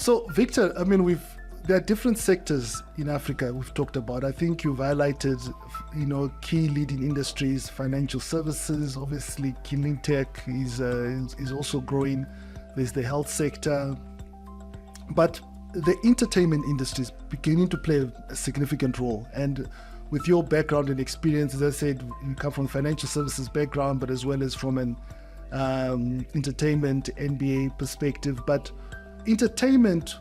So, Victor, there are different sectors in Africa we've talked about. I think you've highlighted, key leading industries, financial services, obviously clean tech is also growing. There's the health sector. But the entertainment industry is beginning to play a significant role. And with your background and experience, as I said, you come from a financial services background, but as well as from an entertainment, NBA perspective. But entertainment,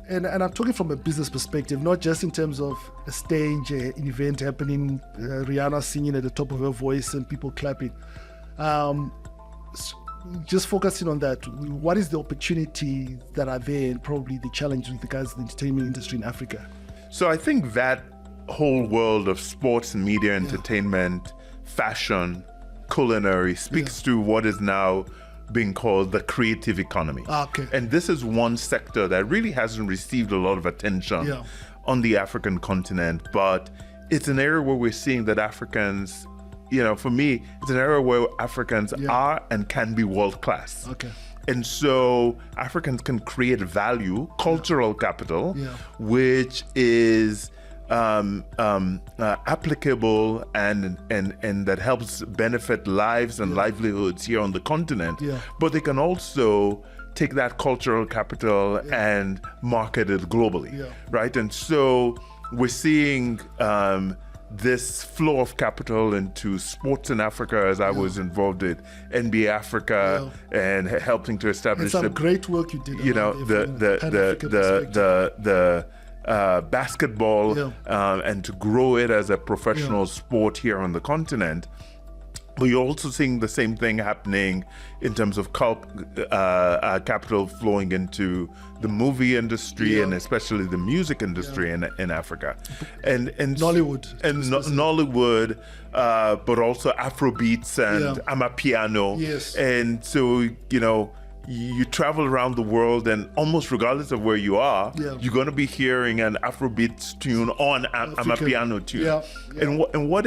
and I'm talking from a business perspective, not just in terms of a stage, an event happening, Rihanna singing at the top of her voice and people clapping. Just focusing on that, what is the opportunity that are there and probably the challenge with regards to the entertainment industry in Africa? So I think that whole world of sports and media, entertainment, fashion, culinary speaks to what is now being called the creative economy. Okay. And this is one sector that really hasn't received a lot of attention on the African continent, but it's an area where we're seeing that Africans, for me, it's an area where Africans are and can be world-class. Okay. And so Africans can create value, cultural capital, which is applicable and that helps benefit lives and livelihoods here on the continent. But they can also take that cultural capital and market it globally, right? And so we're seeing this flow of capital into sports in Africa, as I was involved in NBA Africa and helping to establish some great work you did. The basketball and to grow it as a professional sport here on the continent. But you're also seeing the same thing happening in terms of capital flowing into the movie industry and especially the music industry in Africa, and Nollywood, Nollywood, but also Afrobeats and Amapiano. And so you travel around the world, and almost regardless of where you are, you're going to be hearing an Afrobeats tune on Amapiano tune. And what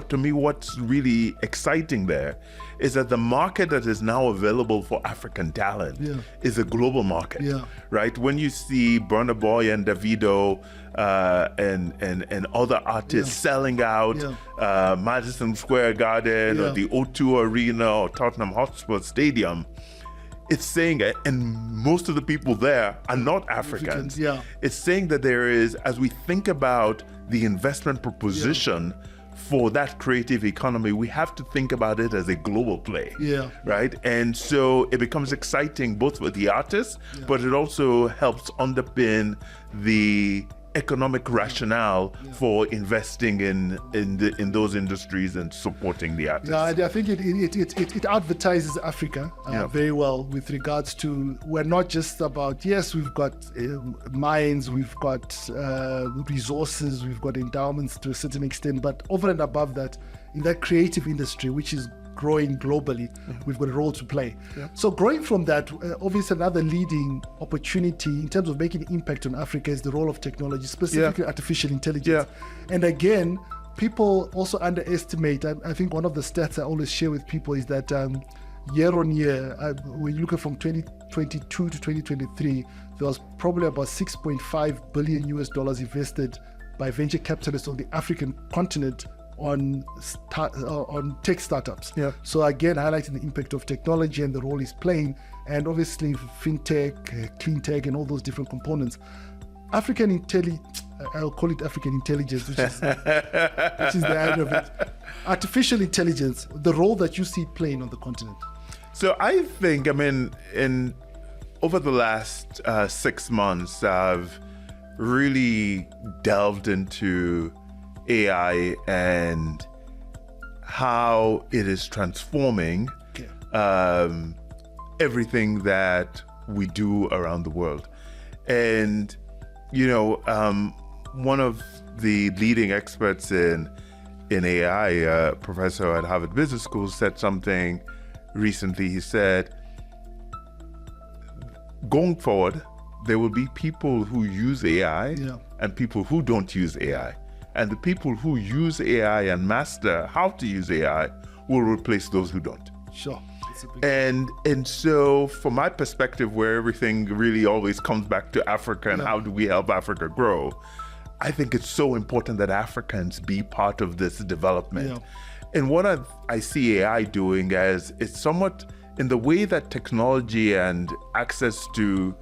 to me, what's really exciting there is that the market that is now available for African talent is a global market, right? When you see Burna Boy and Davido and other artists selling out Madison Square Garden or the O2 Arena or Tottenham Hotspur Stadium, it's saying, and most of the people there are not Africans. It's saying that there is, as we think about the investment proposition for that creative economy, we have to think about it as a global play, right? And so it becomes exciting both for the artists, but it also helps underpin the economic rationale for investing in those industries and supporting the artists. I think it advertises Africa very well with regards to, we're not just about, we've got mines, we've got resources, we've got endowments to a certain extent, but over and above that, in that creative industry, which is growing globally, we've got a role to play. So growing from that, obviously another leading opportunity in terms of making impact on Africa is the role of technology, specifically artificial intelligence. And again, people also underestimate, I think one of the stats I always share with people is that year on year, when you look at from 2022 to 2023, there was probably about $6.5 billion invested by venture capitalists on the African continent on tech startups. So again, highlighting the impact of technology and the role it's playing, and obviously fintech, clean tech, and all those different components. I'll call it African intelligence, which is the end of it. Artificial intelligence, the role that you see playing on the continent. So I think, over the last 6 months, I've really delved into AI and how it is transforming everything that we do around the world. And one of the leading experts in AI, a professor at Harvard Business School, said something recently. He said, going forward, there will be people who use AI and people who don't use AI. And the people who use AI and master how to use AI will replace those who don't. Sure. And so from my perspective, where everything really always comes back to Africa and how do we help Africa grow, I think it's so important that Africans be part of this development. And what I see AI doing as it's somewhat in the way that technology and access to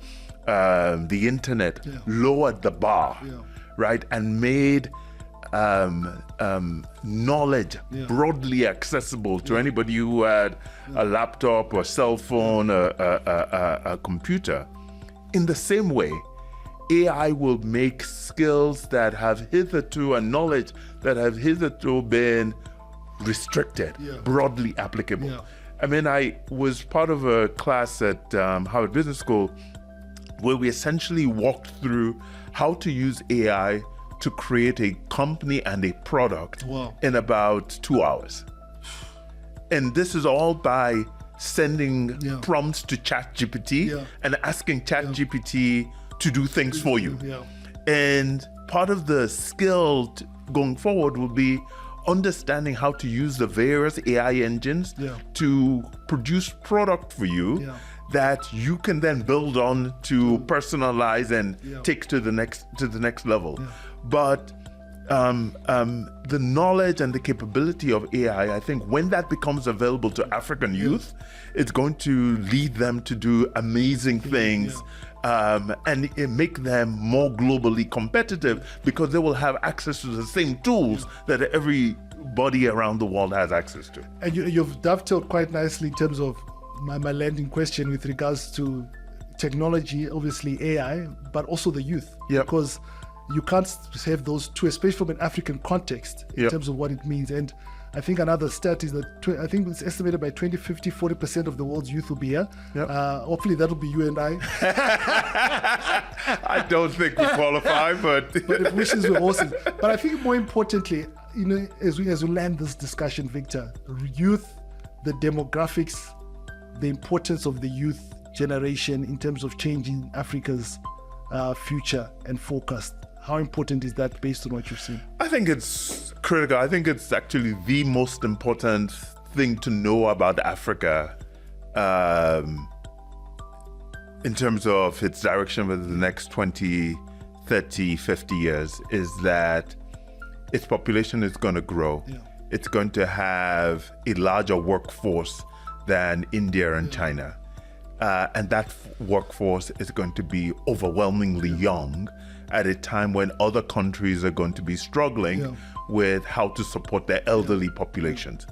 the internet lowered the bar, right, and made knowledge broadly accessible to anybody who had a laptop or cell phone, a computer. In the same way, AI will make skills that have hitherto and knowledge that have hitherto been restricted, broadly applicable. I mean, I was part of a class at Harvard Business School where we essentially walked through how to use AI to create a company and a product in about 2 hours. And this is all by sending prompts to ChatGPT and asking ChatGPT to do things for you. And part of the skill going forward will be understanding how to use the various AI engines to produce product for you that you can then build on to personalize and take to the next level. But the knowledge and the capability of AI, I think when that becomes available to African youth, it's going to lead them to do amazing things and make them more globally competitive because they will have access to the same tools that everybody around the world has access to. And you've dovetailed quite nicely in terms of my landing question with regards to technology, obviously AI, but also the youth. Because you can't have those two, especially from an African context, in terms of what it means. And I think another stat is that I think it's estimated by 2050, 40% of the world's youth will be here. Hopefully that'll be you and I. I don't think we qualify, but if wishes were awesome. But I think more importantly, you know, as we land this discussion, Victor, youth, the demographics, the importance of the youth generation in terms of changing Africa's future and forecast. How important is that based on what you've seen? I think it's critical. I think it's actually the most important thing to know about Africa in terms of its direction within the next 20, 30, 50 years is that its population is going to grow. It's going to have a larger workforce than India and China. And that workforce is going to be overwhelmingly young at a time when other countries are going to be struggling with how to support their elderly populations.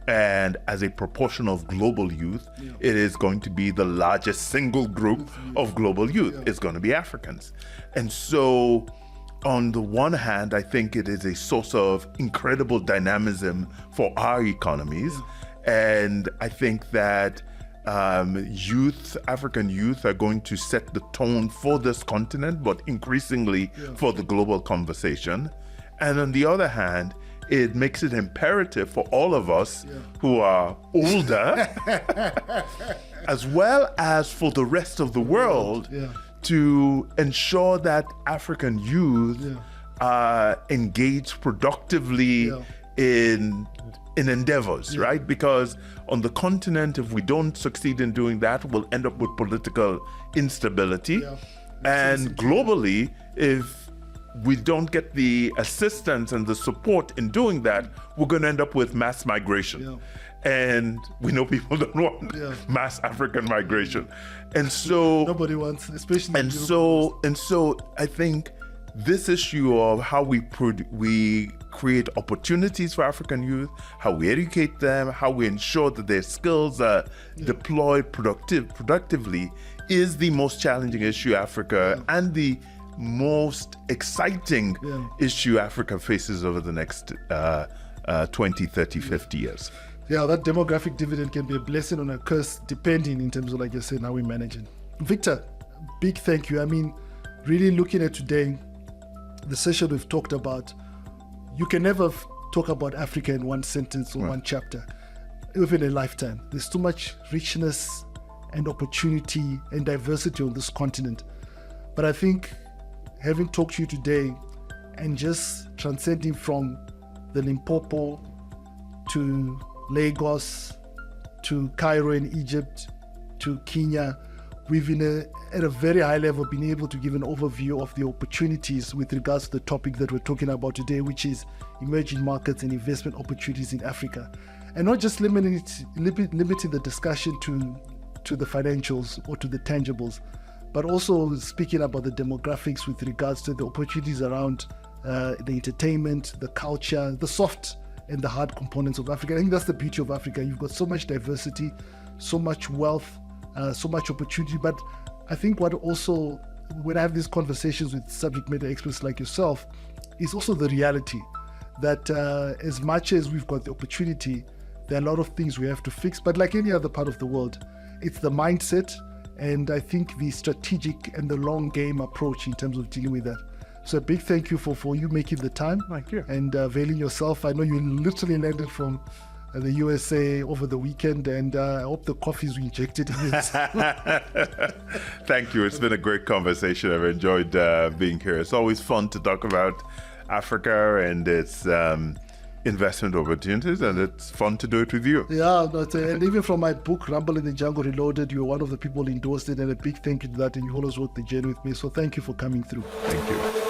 And as a proportion of global youth, it is going to be the largest single group of global youth. It's going to be Africans. And so on the one hand, I think it is a source of incredible dynamism for our economies. And I think that African youth are going to set the tone for this continent, but increasingly for the global conversation. And on the other hand, it makes it imperative for all of us who are older, as well as for the rest of the world, to ensure that African youth are engaged productively in endeavors, right? Because on the continent, if we don't succeed in doing that, we'll end up with political instability. And globally, if we don't get the assistance and the support in doing that, we're going to end up with mass migration. And we know people don't want mass African migration. And so nobody wants, especially. And so I think this issue of how we create opportunities for African youth, how we educate them, how we ensure that their skills are deployed productively is the most challenging issue Africa and the most exciting issue Africa faces over the next 20, 30, 50 years. Yeah, that demographic dividend can be a blessing or a curse depending in terms of, like you said, how we manage it. Victor, big thank you. I mean, really looking at today, the session we've talked about, you can never talk about Africa in one sentence or one chapter, even a lifetime. There's too much richness and opportunity and diversity on this continent. But I think having talked to you today and just transcending from the Limpopo to Lagos to Cairo in Egypt, to Kenya, we've at a very high level been able to give an overview of the opportunities with regards to the topic that we're talking about today, which is emerging markets and investment opportunities in Africa. And not just limiting the discussion to the financials or to the tangibles, but also speaking about the demographics with regards to the opportunities around the entertainment, the culture, the soft and the hard components of Africa. I think that's the beauty of Africa. You've got so much diversity, so much wealth, so much opportunity. But I think what also, when I have these conversations with subject matter experts like yourself, is also the reality that as much as we've got the opportunity, there are a lot of things we have to fix. But like any other part of the world, it's the mindset and I think the strategic and the long game approach in terms of dealing with that. So a big thank you for you making the time. Thank you. And availing yourself. I know you literally landed from the USA over the weekend, and I hope the coffees we injected in it. Thank you. It's been a great conversation. I've enjoyed being here. It's always fun to talk about Africa and its investment opportunities, and it's fun to do it with you. Yeah, and even from my book, Rumble in the Jungle Reloaded, you're one of the people who endorsed it, and a big thank you to that, and you always walked the journey with me. So thank you for coming through. Thank you.